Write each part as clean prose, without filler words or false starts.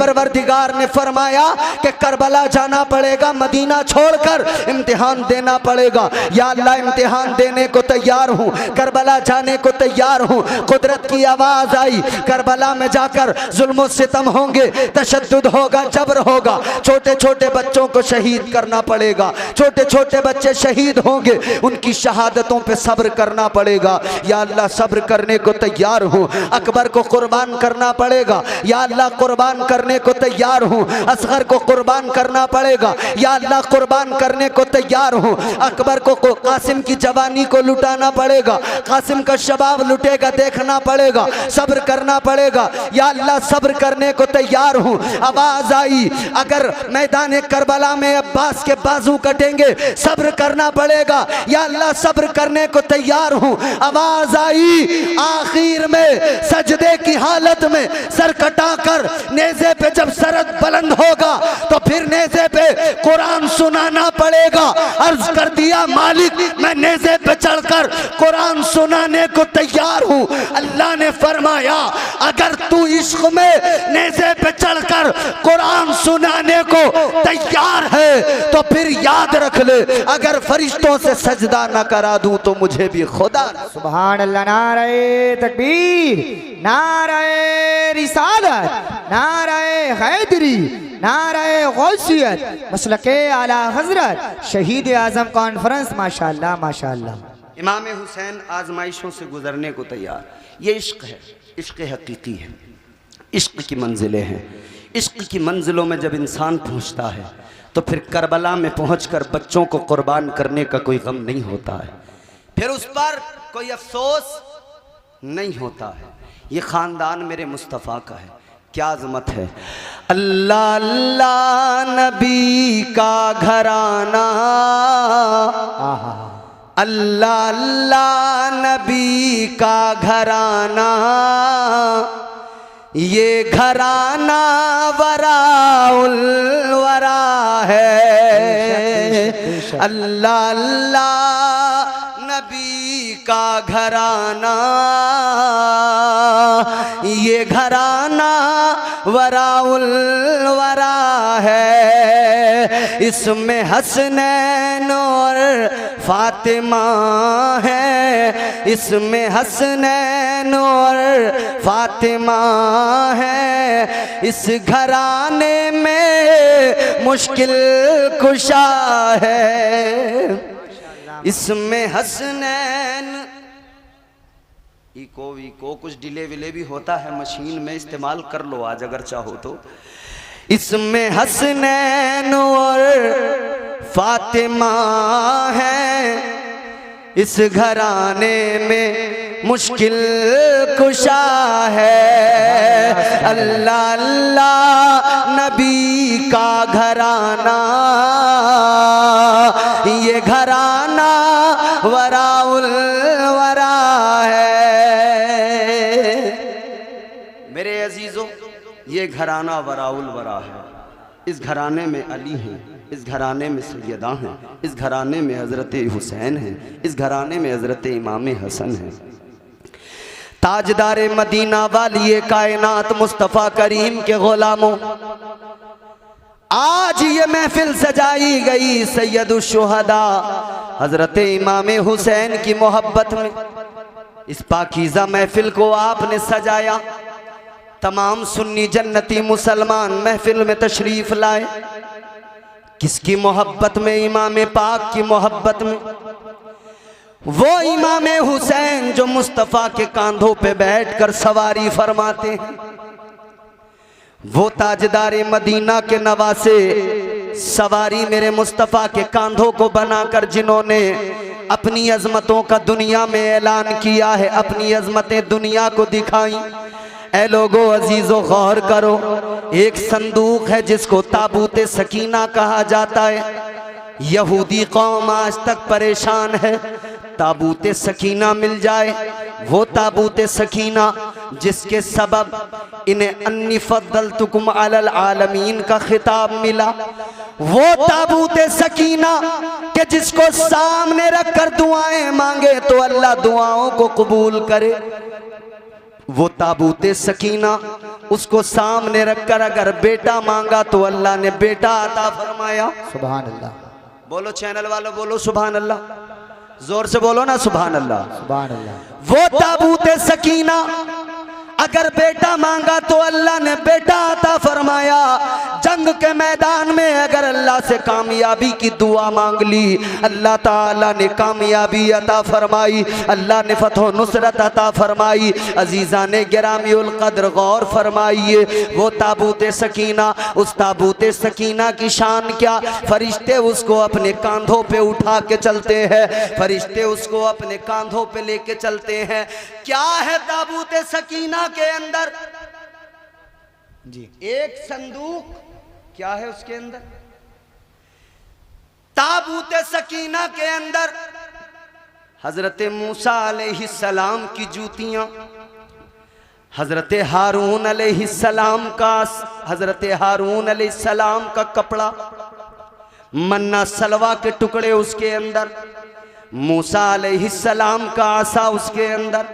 परवरदिगार ने फरमाया कि करबला जाना पड़ेगा, मदीना छोड़कर इम्तिहान देना पड़ेगा। या अल्लाह इम्तिहान देने को तैयार हूँ, करबला जाने को तैयार हूँ। कुदरत की आवाज़ आई, करबला में जाकर जुल्म सितम होंगे, तशद्दुद होगा, जबर होगा, छोटे छोटे बच्चों को शहीद करना पड़ेगा, छोटे छोटे बच्चे शहीद होंगे, उनकी शहादतों पे सब्र करना पड़ेगा। या अल्लाह सब्र करने को तैयार हूँ। अकबर को कुर्बान करना पड़ेगा, या अल्लाह कुर्बान करने को तैयार हूँ। असगर को कुर्बान करना पड़ेगा, या अल्लाह कुर्बान करने को तैयार हूँ। अकबर को कासिम की जवानी को लुटाना पड़ेगा, कासिम का शबाब लुटेगा देखना पड़ेगा, सब्र करना पड़ेगा। या अल्लाह सब्र करने को तैयार हूँ। आवाज आई, अगर मैदान करबला में अब्बास के बाजू कटेंगे, सब्र करना पड़ेगा। या अल्लाह सब्र करने को तैयार हूँ। आवाज आई, आखिर में सजदे की हालत में सर कटाकर नेज़े पे जब सरद बुलंद होगा तो फिर नेज़े पे कुरान सुनाना पड़ेगा। अर्ज कर दिया, मालिक मैं नेज़े पे चढ़कर कुरान सुनाने को तैयार हूँ। अल्लाह ने फरमाया, अगर तू इश्क में नेज़े पे चढ़कर कुरान सुनाने को तैयार है तो फिर याद रख ले, अगर फरिश्तों से सजदा न करा दूं तो मुझे भी खुदा। सुभान अल्लाह। नारे तकबीर, नारे रिसालत, नारे हैदरी, नारे गौसियत, मसलके आला हजरत शहीद आजम कॉन्फ्रेंस। माशाअल्लाह माशाअल्लाह। इमाम हुसैन आजमाइशों से गुजरने को तैयार। ये इश्क है, इश्क हकीकी है, इश्क की मंजिलें हैं। इश्क की मंजिलों में जब इंसान पहुंचता है तो फिर करबला में पहुंचकर बच्चों को कुर्बान करने का कोई गम नहीं होता है, फिर उस पर कोई अफसोस नहीं होता है। ये ख़ानदान मेरे मुस्तफ़ा का है, क्या अज़मत है। अल्लाह अल्लाह नबी का घराना, अल्लाह अल्लाह नबी का घराना, ये घराना वराउल वरा है। अल्लाह अल्लाह नबी का घराना, ये घराना वराउल वरा है। इसमें हसनैन और फातिमा है, इसमें हसनैन और फातिमा है। इस घराने में मुश्किल कुशा है, इसमें हसनैन। इको कुछ डिले विले भी होता है, मशीन में इस्तेमाल कर लो आज अगर चाहो तो। इसमें हसनैन और फातिमा है, इस घराने में मुश्किल कुशा है। अल्लाह अल्लाह नबी का घराना, ये घराना वराउल वरा है। मेरे अजीजों, ये घराना वराउल वरा है। इस घराने में अली हैं, इस घराने में सैयदा हैं, इस घराने में हज़रत हुसैन हैं, इस घराने में हज़रत इमाम हसन हैं। ताजदार मदीना वाली कायनात मुस्तफ़ा करीम के ग़ुलामों, आज ये महफिल सजाई गई सैयदुश शुहदा हज़रत इमाम हुसैन की मोहब्बत में। इस पाकीज़ा महफिल को आपने सजाया, तमाम सुन्नी जन्नती मुसलमान महफिल में तशरीफ़ लाए। किसकी मोहब्बत में? इमाम पाक की मोहब्बत में। वो इमाम हुसैन जो मुस्तफ़ा के कांधों पे बैठकर सवारी फरमाते हैं, वो ताजदार मदीना के नवासे सवारी मेरे मुस्तफ़ा के कांधों को बनाकर जिन्होंने अपनी अजमतों का दुनिया में ऐलान किया है, अपनी अजमतें दुनिया को दिखाई। ऐ लोगो अजीजो गौर करो, एक संदूक है जिसको ताबूते सकीना कहा जाता है। यहूदी कौम आज तक परेशान है, ताबूते सकीना मिल जाए। वो ताबूते सकीना जिसके सबब इन्हें अन्नी फद्दलतुकुम अलल आलमीन का खिताब मिला। वो ताबूते सकीना के जिसको सामने रखकर दुआएं मांगे तो अल्लाह दुआओं को कबूल करे। वो ताबूते सकीना उसको सामने रखकर अगर बेटा मांगा तो अल्लाह ने बेटा अता फरमाया। सुभान अल्लाह, बोलो चैनल वालों, बोलो सुभान अल्लाह, जोर से बोलो ना सुभान अल्लाह। सुभान अल्लाह। वो ताबूते सकीना अगर बेटा मांगा तो अल्लाह ने बेटा अता फरमाया। जंग के मैदान में अगर अल्लाह से कामयाबी की दुआ मांग ली, अल्लाह ताला ने कामयाबी अता फरमाई, अल्लाह ने फतह नुसरत अता फरमाई। अजीज़ा ने गिरामीउल कद्र गौर फरमाइए, वो ताबूते सकीना, उस ताबूते सकीना की शान क्या, फरिश्ते उसको अपने कांधों पे उठा के चलते हैं, फरिश्ते उसको अपने कांधों पे लेके चलते हैं। क्या है ताबूते सकीना के अंदर? जी, एक संदूक। क्या है उसके अंदर? ताबूते सकीना के अंदर हजरत मूसा अलैहिस्सलाम की जूतियां, हजरत हारून अलैहिस्सलाम का, हजरत हारून अलैहिस्सलाम का कपड़ा, मन्ना सलवा के टुकड़े उसके अंदर, मूसा अलैहिस्सलाम का आसा उसके अंदर,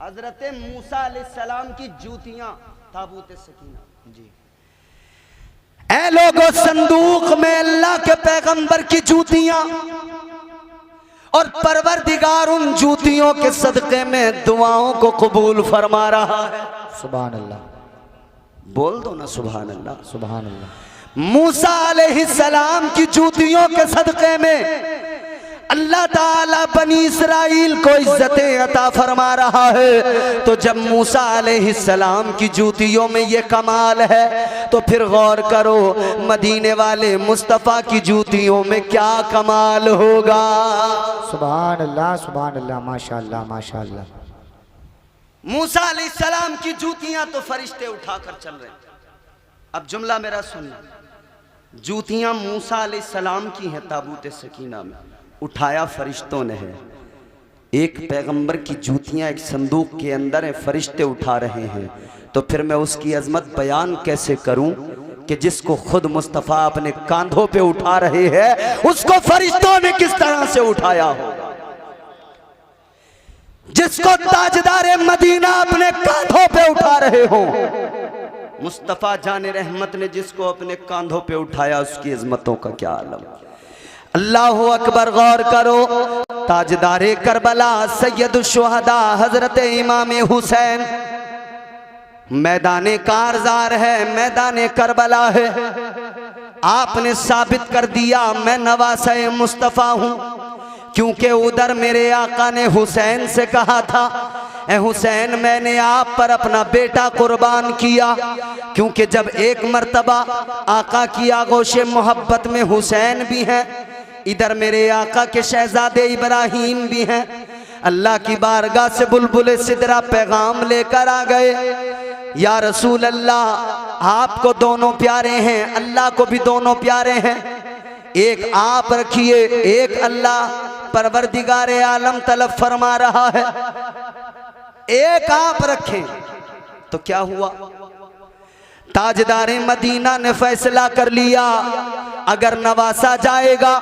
हजरत मूसा अलैहिस्सलाम की जूतियां ताबूत सकीना। जी, ऐ लोगों, संदूक में अल्लाह के पैगंबर की जूतियां और परवरदिगार उन जूतियों के सदक़े में दुआओं को कबूल फरमा रहा है। सुभान अल्लाह, बोल दो ना सुभान अल्लाह। सुभान अल्लाह। मूसा अलैहिस्सलाम की जूतियों के सदक़े में अल्लाह ताला बनी इसराइल को इज्जतें अता फरमा रहा है। तो जब मूसा अलैहिस्सलाम की जूतियों में ये कमाल है तो फिर गौर करो मदीने वाले मुस्तफ़ा की जूतियों में क्या कमाल होगा। सुभान अल्लाह, सुभान अल्लाह, माशाअल्लाह, माशाअल्लाह। मूसा अलैहिस्सलाम की जूतियां तो फरिश्ते उठाकर चल रहे हैं। अब जुमला मेरा सुनना, जूतियां मूसा अलैहिस्सलाम की हैं ताबूत सकीना में, उठाया फरिश्तों ने है। एक पैगंबर की जूतियां एक संदूक के अंदर है, फरिश्ते उठा रहे हैं। तो फिर मैं उसकी अजमत बयान कैसे करूं कि जिसको खुद मुस्तफ़ा अपने कांधों पे उठा रहे हैं उसको फरिश्तों ने किस तरह से उठाया होगा। जिसको ताजदारे मदीना अपने कांधों पे उठा रहे हो, मुस्तफ़ा जाने रहमत ने जिसको अपने कांधों पे उठाया उसकी अजमतों का क्या आलम। अल्लाह अकबर। गौर करो, ताजदारे करबला सैयद शुहदा हजरत इमाम हुसैन मैदाने कारजार है, मैदाने करबला है। आपने साबित कर दिया मैं नवासे मुस्तफ़ा हूँ, क्योंकि उधर मेरे आका ने हुसैन से कहा था, ए हुसैन मैंने आप पर अपना बेटा कुर्बान किया। क्योंकि जब एक मर्तबा आका की आगोश मोहब्बत में हुसैन भी हैं, इधर मेरे आका के शहजादे इब्राहीम भी हैं, अल्लाह की बारगाह से बुलबुल सिदरा पैगाम लेकर आ गए, या रसूल अल्लाह आपको दोनों प्यारे हैं, अल्लाह को भी दोनों प्यारे हैं, एक आप रखिए, एक अल्लाह परवरदिगारे आलम तलब फरमा रहा है, एक आप रखें। तो क्या हुआ, ताजदारे मदीना ने फैसला कर लिया अगर नवासा जाएगा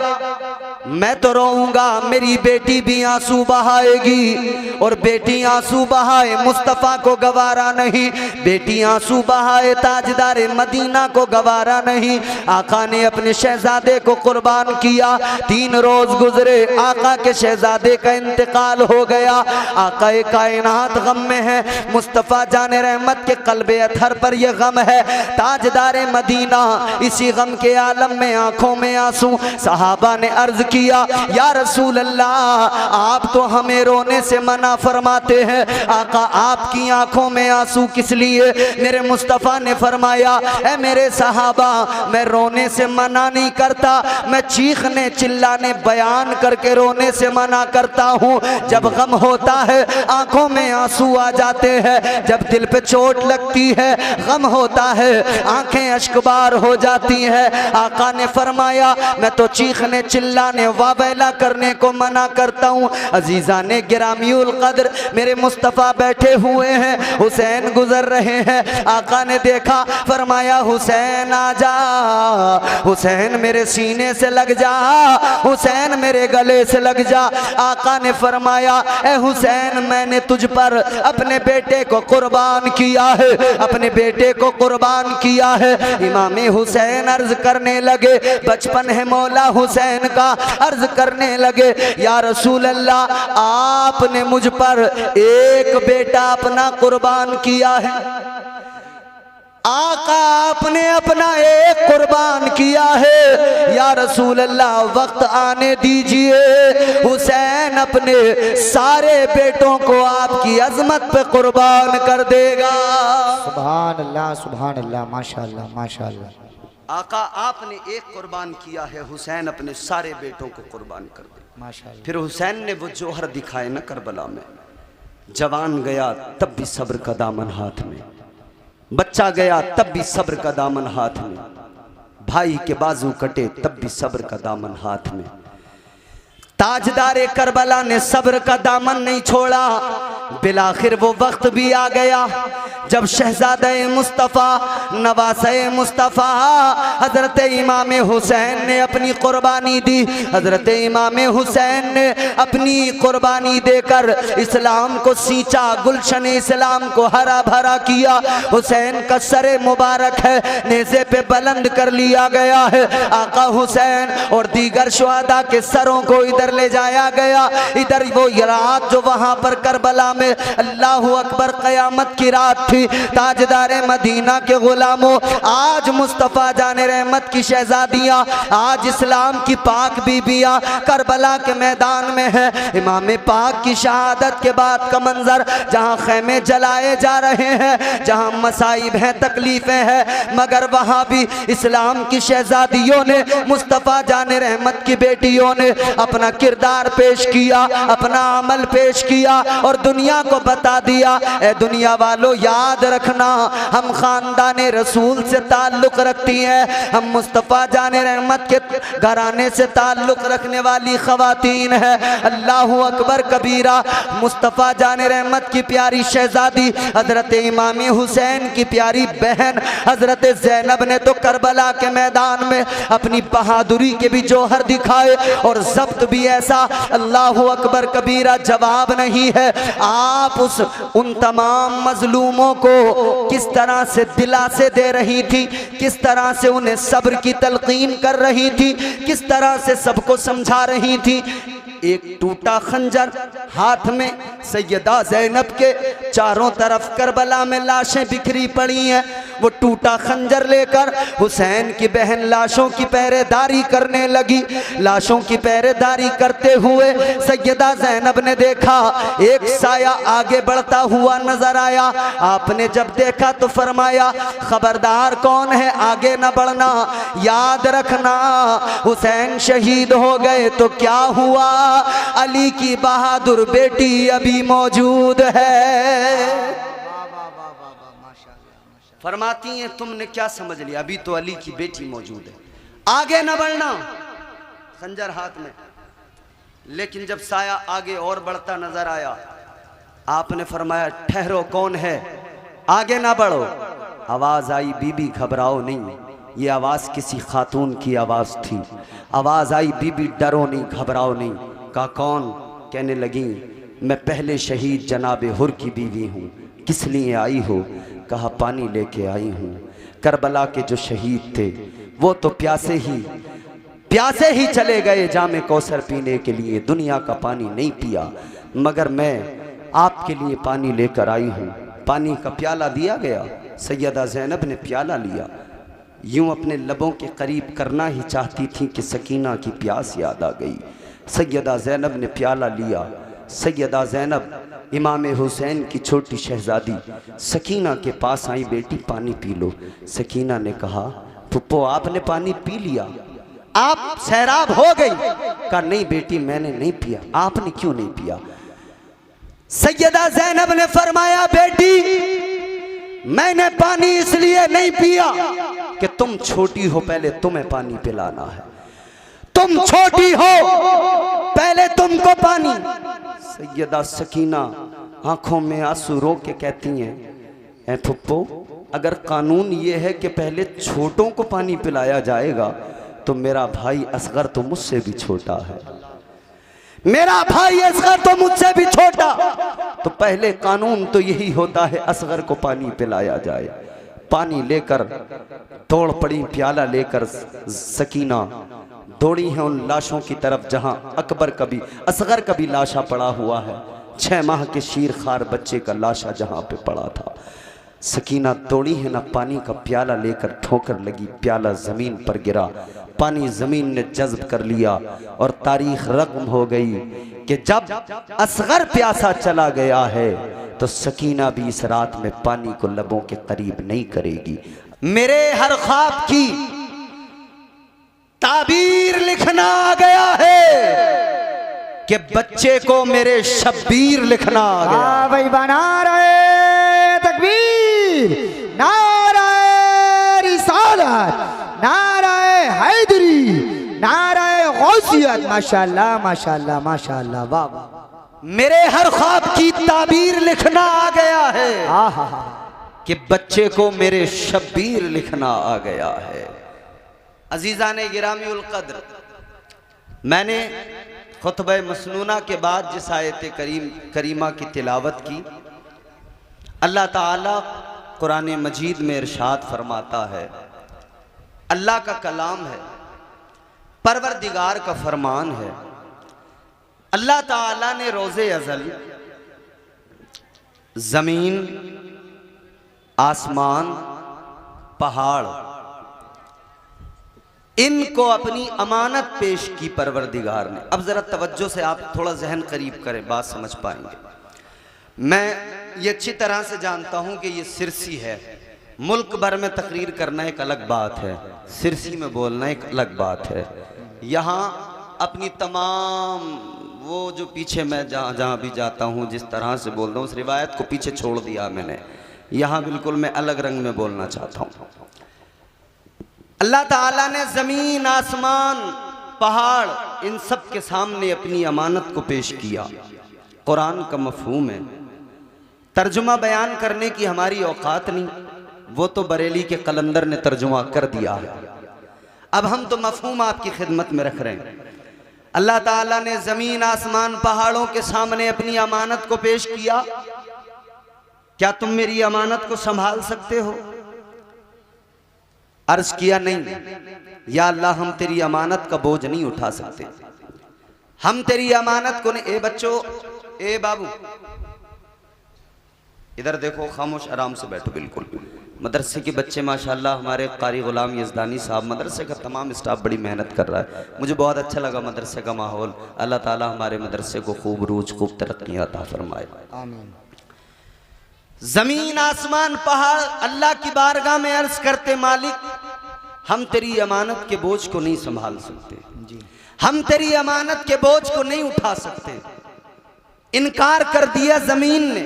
मैं तो रोऊंगा, मेरी बेटी भी आंसू बहाएगी, और बेटी आंसू बहाए मुस्तफ़ा को गवारा नहीं, बेटी आंसू बहाए ताजदारे मदीना को गवारा नहीं। आका ने अपने शहजादे को कुर्बान किया, 3 रोज गुजरे, आका के शहजादे का इंतकाल हो गया। आका कायनात गम में है, मुस्तफ़ा जाने रहमत के कल्बे अथर पर यह गम है। ताजदारे मदीना इसी गम के आलम में आंखों में आंसू। सहाबा ने अर्ज किया, या रसूल अल्लाह आप तो हमें रोने से मना फरमाते हैं, आका आपकी आंखों में आंसू किस लिए? मेरे मुस्तफ़ा ने फरमाया, ऐ मेरे सहाबा मैं रोने से मना नहीं करता, मैं चीखने चिल्लाने बयान करके रोने से मना करता हूँ। जब गम होता है आंखों में आंसू आ जाते हैं, जब दिल पे चोट लगती है गम होता है आंखें अश्कबार हो जाती हैं। आका ने फरमाया मैं तो चीखने चिल्लाने ने वावेला करने को मना करता हूँ। अजीजा ने गिरामियुल कद्र मेरे मुस्तफ़ा बैठे हुए हैं, हुसैन गुजर रहे हैं। आका ने देखा, फरमाया हुसैन आ जा, हुसैन मेरे सीने से लग जा, हुसैन मेरे गले से लग जा। आका ने फरमाया, ए हुसैन मैंने तुझ पर अपने बेटे को कुर्बान किया है, अपने बेटे को कुर्बान किया है। इमाम हुसैन अर्ज करने लगे, बचपन है मौला हुसैन का, अर्ज करने लगे, या रसूल अल्लाह आपने मुझ पर एक बेटा अपना कुर्बान किया है। आका आपने अपना एक कुर्बान किया है, या रसूल अल्लाह वक्त आने दीजिए, हुसैन अपने सारे बेटों को आपकी अजमत पे कुर्बान कर देगा। सुभान अल्लाह माशाअल्लाह माशाअल्लाह। आका आपने एक कुर्बान किया है, हुसैन अपने सारे बेटों को कुर्बान कर दे माशाअल्लाह। फिर हुसैन ने वो जौहर दिखाए ना करबला में, जवान गया तब भी सब्र का दामन हाथ में, बच्चा गया तब भी सब्र का दामन हाथ में, भाई के बाजू कटे तब भी सब्र का दामन हाथ में। ताजदारे करबला ने सब्र का दामन नहीं छोड़ा। बिलाखिर वो वक्त भी आ गया जब शहजादे मुस्तफ़ा नवासे मुस्तफ़ा हजरत इमाम हुसैन ने अपनी कुर्बानी दी। हजरत इमाम हुसैन ने अपनी कुर्बानी देकर इस्लाम को सींचा, गुलशन इस्लाम को हरा भरा किया। हुसैन का सरे मुबारक है नेज़े पे बुलंद कर लिया गया है। आका हुसैन और दीगर शुहदा के सरों को इधर ले जाया गया। इधर वो रात जो वहां पर करबला में अल्लाह अकबर क़यामत की रात थी। ताजदारे मदीना के गुलामों, आज मुस्तफ़ा जाने रहमत की शहजादियाँ, आज इस्लाम की पाक बीबियाँ करबला के मैदान में है। इमाम पाक की शहादत के बाद का मंजर, जहाँ खैमे जलाए जा रहे हैं, जहाँ मसाइब हैं, तकलीफ़ें हैं, मगर वहाँ भी इस्लाम की शहजादियों ने, मुस्तफ़ा जाने रहमत की बेटियों ने अपना किरदार पेश किया, अपना अमल पेश किया और दुनिया को बता दिया, ए दुनिया वालों याद रखना, हम खानदाने रसूल से ताल्लुक़ रखती हैं, हम मुस्तफ़ा जाने रहमत के घराने से ताल्लुक़ रखने वाली ख़वातीन हैं। अल्लाहु अकबर कबीरा। मुस्तफ़ा जाने रहमत की प्यारी शहजादी हज़रत इमाम हुसैन की प्यारी बहन हज़रत ज़ैनब ने तो करबला के मैदान में अपनी बहादुरी के भी जौहर दिखाए और ज़ब्त भी ऐसा, अल्लाहु अकबर कबीरा, जवाब नहीं है। आप उन तमाम मजलूमों को किस तरह से दिलासे दे रही थी, किस तरह से उन्हें सब्र की तलकीन कर रही थी, किस तरह से सबको समझा रही थी। एक टूटा खंजर हाथ में, सैयदा ज़ैनब के चारों तरफ करबला में लाशें बिखरी पड़ी हैं। वो टूटा खंजर लेकर हुसैन की बहन लाशों की पहरेदारी करने लगी। लाशों की पहरेदारी करते हुए सैयदा ज़ैनब ने देखा एक साया आगे बढ़ता हुआ नजर आया। आपने जब देखा तो फरमाया, खबरदार कौन है, आगे न बढ़ना, याद रखना हुसैन शहीद हो गए तो क्या हुआ, अली की बहादुर बेटी अभी मौजूद है। फरमाती हैं तुमने क्या समझ लिया, अभी तो अली की बेटी मौजूद है, आगे न बढ़ना, खंजर हाथ में। लेकिन जब साया आगे और बढ़ता नजर आया, आपने फरमाया ठहरो, कौन है, आगे ना बढ़ो। आवाज आई, बीबी घबराओ नहीं, ये आवाज किसी खातून की आवाज थी। आवाज आई, बीबी डरो नहीं, घबराओ नहीं। कहा कौन? कहने लगी मैं पहले शहीद जनाबे हुर की बीवी हूँ। किस लिए आई हो? कहा पानी लेके आई हूँ। करबला के जो शहीद थे वो तो प्यासे ही चले गए जामे कौसर पीने के लिए, दुनिया का पानी नहीं पिया, मगर मैं आपके लिए पानी लेकर आई हूँ। पानी का प्याला दिया गया, सैयदा ज़ैनब ने प्याला लिया, यूं अपने लबों के करीब करना ही चाहती थी कि सकीना की प्यास याद आ गई। सैयदा ज़ैनब ने प्याला लिया। सैयदा ज़ैनब इमाम हुसैन की छोटी शहजादी सकीना के पास आई, बेटी पानी पी लो। सकीना ने कहा पुप्पो आपने पानी पी लिया, आप सैराब हो गई। कहा नहीं बेटी मैंने नहीं पिया। आपने क्यों नहीं पिया? सैयदा ज़ैनब ने फरमाया बेटी मैंने पानी इसलिए नहीं पिया कि तुम छोटी हो, पहले तुम्हें पानी पिलाना है। तुम छोटी हो, पहले तुमको पानी। सैयदा सकीना आंखों में आंसू रो के कहती हैं, ऐ फुप्पो, अगर कानून ये है कि पहले छोटों को पानी पिलाया जाएगा तो मेरा भाई असगर तो मुझसे भी छोटा है, मेरा भाई असगर तो मुझसे भी छोटा, तो पहले कानून तो यही होता है असगर को पानी पिलाया जाए। पानी लेकर दौड़ पड़ी, प्याला लेकर सकीना दौड़ी है उन लाशों की तरफ जहां अकबर का भी असगर का भी लाशा पड़ा हुआ है, 6 माह के शीर खार बच्चे का लाशा जहां पे पड़ा था। सकीना दौड़ी है ना, पानी का प्याला लेकर ठोकर लगी, प्याला जमीन पर गिरा, पानी जमीन ने जज्ब कर लिया और तारीख रकम हो गई कि जब असगर प्यासा चला गया है तो सकीना भी इस रात में पानी को लबों के करीब नहीं करेगी। मेरे हर ख्वाब की ताबीर लिखना आ गया है कि बच्चे को मेरे शब्बीर लिखना आ गया। भाई बना रहे तकबीर, नाराए रिसालत, नाराए हैदरी, नाराए गौसियत। माशाल्लाह माशाल्लाह माशाल्लाह, वाह वाह। मेरे हर ख्वाब की ताबीर लिखना आ गया है कि बच्चे को मेरे शब्बीर लिखना आ गया है। अजीज़ाने गिरामी उल कद्र, मैंने खुतबे मसनूना के बाद जिस आयत करीमा की तिलावत की, अल्लाह ताला कुरान मजीद में इरशाद फरमाता है, अल्लाह का कलाम है, परवरदिगार का फरमान है। अल्लाह ताला ने रोज़े अज़ल ज़मीन, आसमान, पहाड़, इनको अपनी अमानत पेश की परवरदिगार ने। अब ज़रा तवज्जो से आप थोड़ा जहन करीब करें, बात समझ पाएंगे। मैं ये अच्छी तरह से जानता हूँ कि ये सिरसी है, मुल्क भर में तकरीर करना एक अलग बात है, सिरसी में बोलना एक अलग बात है। यहाँ अपनी तमाम वो जो पीछे मैं जहाँ भी जाता हूँ जिस तरह से बोलता हूँ, उस रिवायत को पीछे छोड़ दिया मैंने। यहाँ बिल्कुल मैं अलग रंग में बोलना चाहता हूँ। अल्लाह ताला ने ज़मीन, आसमान, पहाड़, इन सब के सामने अपनी अमानत को पेश किया। कुरान का मफहूम है, तर्जुमा बयान करने की हमारी औकात नहीं, वो तो बरेली के कलंदर ने तर्जुमा कर दिया है। अब हम तो मफहूम आपकी खिदमत में रख रहे हैं। अल्लाह ताला ने ज़मीन, आसमान, पहाड़ों के सामने अपनी अमानत को पेश किया। क्या तुम मेरी अमानत को संभाल सकते हो? अर्ज किया, नहीं या अल्लाह, हम तेरी अमानत का बोझ नहीं उठा सकते, हम तेरी अमानत को नहीं। ए बच्चों, ए बाबू, इधर देखो, खामोश आराम से बैठो। बिल्कुल मदरसे के बच्चे माशाल्लाह, हमारे कारी गुलाम यज़दानी साहब, मदरसे का तमाम स्टाफ बड़ी मेहनत कर रहा है। मुझे बहुत अच्छा लगा मदरसे का माहौल। अल्लाह ताला हमारे मदरसे को खूब रूज, खूब तरक्की अता फरमाए, आमीन। जमीन, आसमान, पहाड़ अल्लाह की बारगाह में अर्ज करते, मालिक हम तेरी अमानत के बोझ को नहीं संभाल सकते, हम तेरी अमानत के बोझ को नहीं उठा सकते। इनकार कर दिया जमीन ने,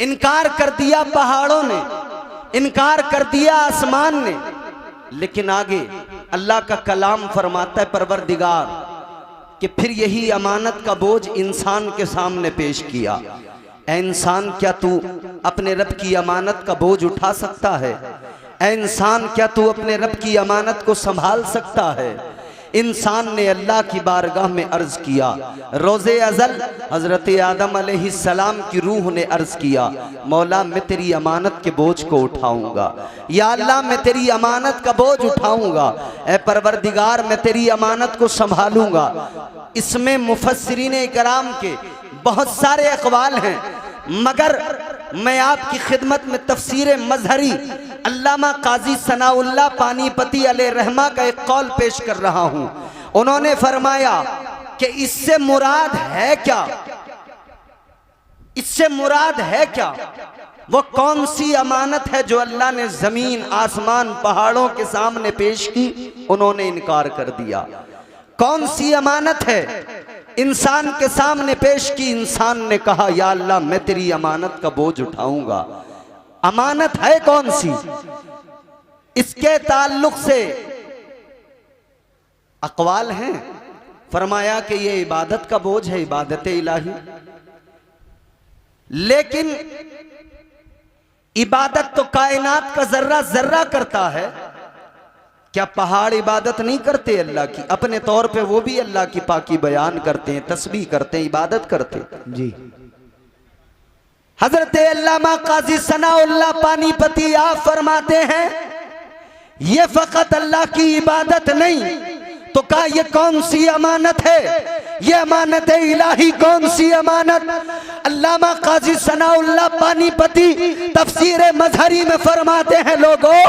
इनकार कर दिया पहाड़ों ने, इनकार कर दिया आसमान ने, लेकिन आगे अल्लाह का कलाम फरमाता है परवरदिगार कि फिर यही अमानत का बोझ इंसान के सामने पेश किया। ऐ इंसान, क्या तू अपने रब की अमानत का बोझ उठा सकता है? ऐ इंसान, क्या तू अपने रब की अमानत को संभाल सकता है? इंसान ने अल्लाह की बारगाह में अर्ज किया। रोज़े अज़ल हज़रत आदम अलैहिस्सलाम की रूह ने अर्ज किया, मौला मैं तेरी अमानत के बोझ को उठाऊंगा, या अल्लाह मैं तेरी अमानत का बोझ उठाऊंगा, ऐ परवरदिगार मैं तेरी अमानत को संभालूंगा। इसमें मुफस्सिरीन इकराम के बहुत सारे अक़वाल हैं, मगर मैं आपकी खिदमत में तफसीर मजहरी अल्लामा काजी सनाउल्लाह पानीपती अलैहि रहमा का एक कौल पेश कर रहा हूं। उन्होंने फरमाया कि इससे मुराद है क्या, इससे मुराद है क्या, वो कौन सी अमानत है जो अल्लाह ने जमीन, आसमान, पहाड़ों के सामने पेश की? उन्होंने इनकार कर दिया। कौन सी अमानत है इंसान के सामने पेश की? इंसान ने कहा, या अल्लाह मैं तेरी अमानत का बोझ उठाऊंगा। अमानत है कौन सी? इसके ताल्लुक से अक़वाल हैं। फरमाया कि ये इबादत का बोझ है, इबादत इलाही, लेकिन इबादत तो कायनात का जर्रा जर्रा करता है। क्या पहाड़ इबादत नहीं करते अल्लाह की? अपने तौर पे वो भी अल्लाह की पाकी बयान करते हैं, तस्बीह करते हैं, इबादत करते हैं। जी। हजरत अल्लामा काजी सनाउल्लाह पानीपती आप फरमाते हैं, ये फकत अल्लाह की इबादत नहीं तो क्या ये कौन सी अमानत है? ये अमानत इलाही कौन सी अमानत? अल्लामा काजी सनाउल्लाह पानीपती तफसीर मजहरी में फरमाते हैं, लोगों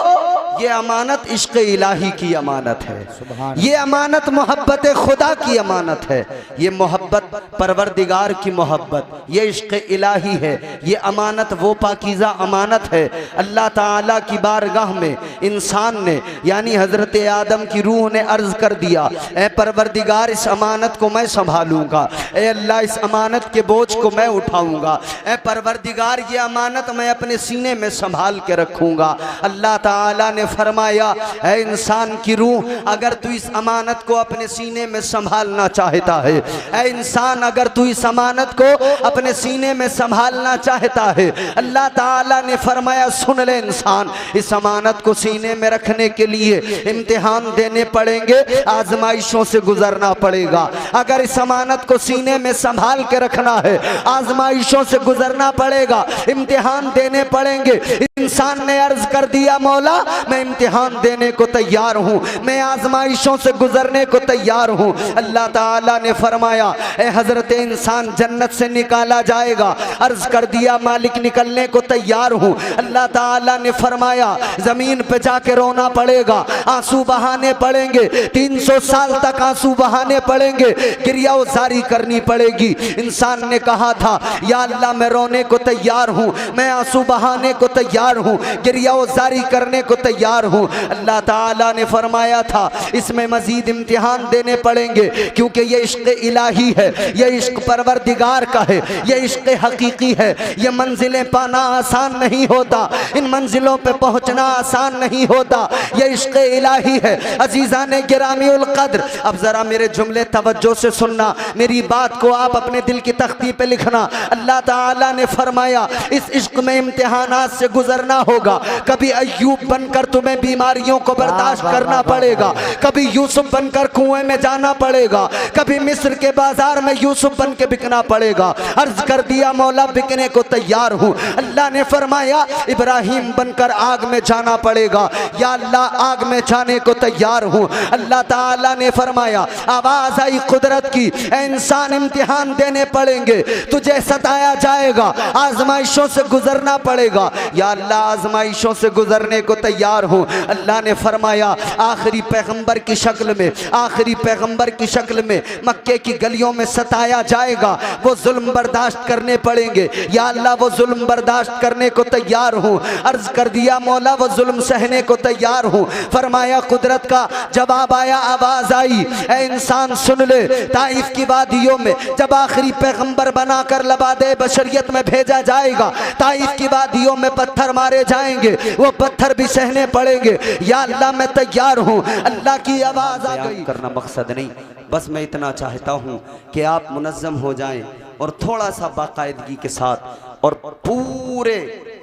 ये अमानत इश्क इलाही की अमानत है, ये अमानत मोहब्बत खुदा की अमानत है, ये मोहब्बत परवरदिगार की मोहब्बत, ये इश्क इलाही है, ये अमानत वो पाकीज़ा अमानत है। अल्लाह ताला की बारगाह में इंसान ने यानी हज़रत आदम की रूह ने अर्ज़ कर दिया, ए परवरदिगार इस अमानत को मैं संभालूंगा, ए अल्लाह इस अमानत के बोझ को मैं उठाऊंगा, ए परवरदिगार ये अमानत मैं अपने सीने में संभाल के रखूंगा। अल्लाह ताला ने फरमाया, ऐ इंसान की रूह, अगर तू इस अमानत को अपने सीने में संभालना चाहता है, ऐ इंसान अगर तू इस अमानत को अपने सीने में संभालना चाहता है, अल्लाह ताला ने फरमाया, सुन ले इंसान, इस अमानत को सीने में रखने के लिए इम्तिहान देने पड़ेंगे, आजमाइशों से गुजरना पड़ेगा। अगर इस अमानत को सीने में संभाल के रखना है, आजमाइशों से गुजरना पड़ेगा, इम्तिहान देने पड़ेंगे। इंसान ने अर्ज कर दिया, मौला मैं इम्तिहान देने को तैयार हूँ, मैं आजमाइशों से गुजरने को तैयार हूँ। अल्लाह ताला ने फरमाया, ए हजरत इंसान जन्नत से निकाला जाएगा। अर्ज कर दिया, मालिक निकलने को तैयार हूँ। अल्लाह ताला ने फरमाया, जमीन पे जाके रोना पड़ेगा, आंसू बहाने पड़ेंगे, 300 साल तक आंसू बहाने पड़ेंगे, क्रिया जारी करनी पड़ेगी। इंसान ने कहा था, या अल्लाह मैं रोने को तैयार हूँ, मैं आंसू बहाने को तैयार हूँ, क्रिया जारी करने को तैयार हूँ। अल्लाह ताला ने फरमाया था, इसमें मजीद इम्तिहान देने पड़ेंगे, क्योंकि ये इश्क इलाही है, ये इश्क परवरदिगार का है, ये इश्क हकीकी है। ये मंजिलें पाना आसान नहीं होता, इन मंजिलों पे पहुंचना आसान नहीं होता, ये इश्क इलाही है। अजीज़ान गिरामी उल कद्र, अब जरा मेरे जुमले तवज्जो से सुनना, मेरी बात को आप अपने दिल की तख्ती पे लिखना। अल्लाह ताला ने फरमाया, इस इश्क में इम्तिहानात से गुजरना होगा। कभी अय्यूब बनकर तुम्हें बीमारियों को बर्दाश्त करना पड़ेगा, कभी यूसुफ बनकर कुएं में जाना पड़ेगा, कभी मिस्र के बाजार में यूसुफ बन के बिकना पड़ेगा। अर्ज कर दिया, मौला बिकने को तैयार हूँ। अल्लाह ने फरमाया, इब्राहिम बनकर आग में जाना पड़ेगा, या अल्लाह आग में जाने को तैयार हूँ। अल्लाह ताला ने फरमाया, आवाज आई कुदरत की, ऐ इंसान इम्तिहान देने पड़ेंगे, तुझे सताया जाएगा, आजमाइशों से गुजरना पड़ेगा, या अल्लाह आजमाइशों से गुजरने को तैयार हूँ। अल्लाह ने फरमाया, आखिरी पैगंबर की शक्ल में, आखिरी पैगंबर की शक्ल में मक्के की गलियों में सताया जाएगा, वो जुल्म बर्दाश्त करने पड़ेंगे, या अल्लाह वो जुल्म बर्दाश्त करने को तैयार हूँ। अर्ज कर दिया, मौला वो जुल्म सहने को तैयार हूँ। फरमाया, कुदरत का जवाब आया, आवाज आई, ऐ इंसान सुन ले, ताइफ की वादियों में जब आखिरी पैगंबर बनाकर लबादे बशरियत में भेजा जाएगा, ताइफ की वादियों में पत्थर मारे जाएंगे, वो पत्थर भी सहने पड़ेंगे, या अल्लाह मैं तैयार हूँ। अल्लाह की आवाज आ गई। करना मकसद नहीं, बस मैं इतना चाहता हूँ कि आप मुनज़्ज़म हो जाएं और थोड़ा सा बाकायदगी के साथ और पूरे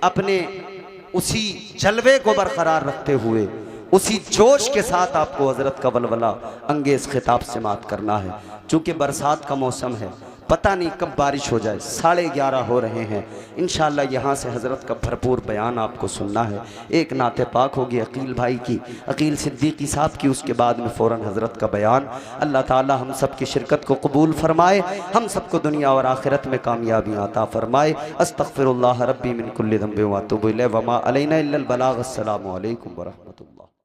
अपने उसी जलवे को बरकरार रखते हुए, उसी जोश के साथ आपको हज़रत का वलवला अंगेज़ खिताब से मात करना है। चूँकि बरसात का मौसम है, पता नहीं कब बारिश हो जाए, 11:30 हो रहे हैं। इंशाअल्लाह यहाँ से हज़रत का भरपूर बयान आपको सुनना है। एक नाते पाक होगी अकील भाई की, अकील सिद्दीकी साहब की, उसके बाद में फ़ौरन हज़रत का बयान। अल्लाह ताला हम सब की शिरकत को कबूल फरमाए, हम सबको दुनिया और आखिरत में कामयाबी अता फरमाए। अस्तग़फिरुल्लाह रब्बी मिन कुल्लि ज़ंबिन व अतूबु इलैहि व मा अलैना इल्लल बलाग। अस्सलामु अलैकुम व रहमतुल्लाह।